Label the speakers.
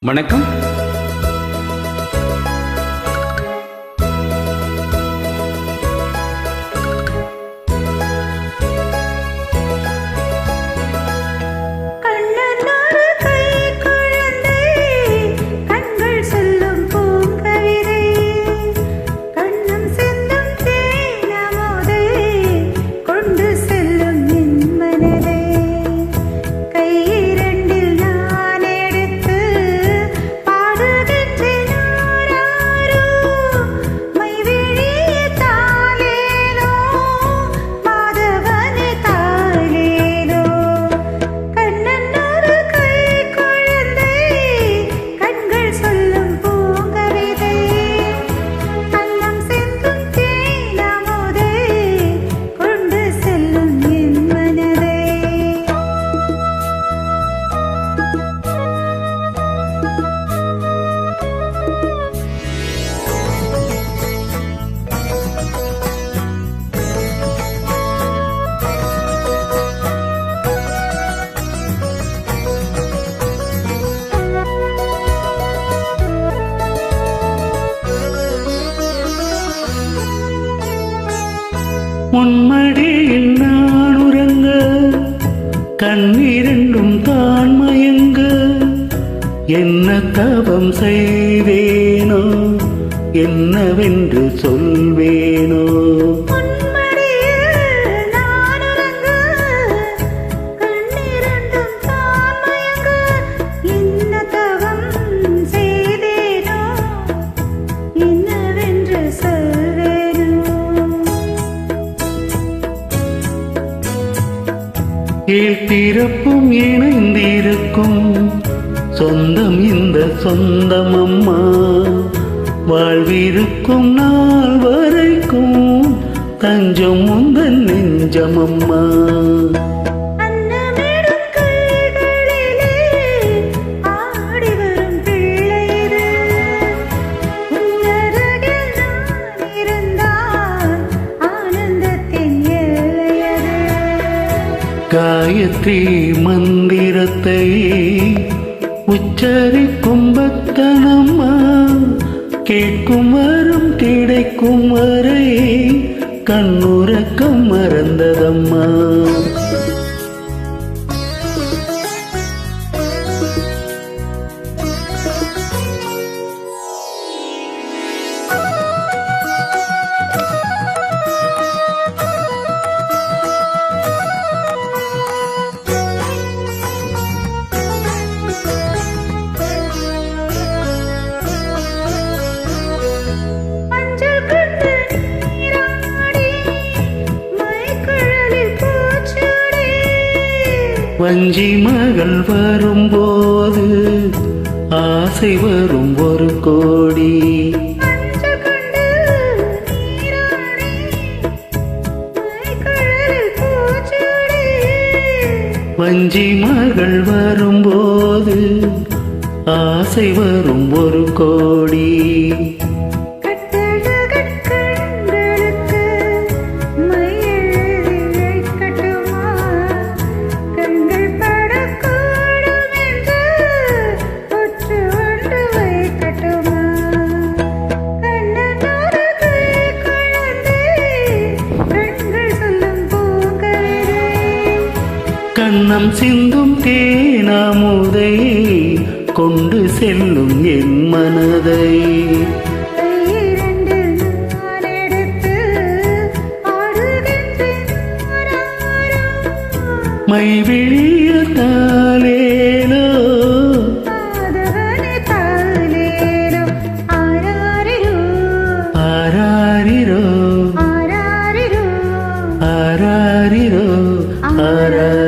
Speaker 1: வணக்கம்.
Speaker 2: உன்மடியில் நான் உறங்க கண்ணீரண்டும் தான் மயங்க என்ன தவம் செய்வேனோ என்னவென்று சொல்வேனோ. பிறப்பும் இணைந்திருக்கும் சொந்தம் இந்த சொந்தம் அம்மா, வாழ்விருக்கும் நாள் வரைக்கும் தஞ்சம் உந்தன் நெஞ்சம் அம்மா. காயத்ரி மந்திரத்தை உச்சரிக்கும் பக்தனம்மா, கேட்கும் வரும் கிடைக்கும் வரை கண்ணுறக்கம் மறந்ததம்மா. வஞ்சி மகள் வரும்போது ஆசை வரும் ஒரு கோடி, வஞ்சி மகள் வரும்போது ஆசை வரும் ஒரு கோடி. கண்ணம் சிந்தும் தேனாமுதை கொண்டு செல்லும் என் மனதை, மைவிழிய தாலேலோ ஆராரிரோ ஆராரிரோ ஆராரிரோ ஆராரிரோ.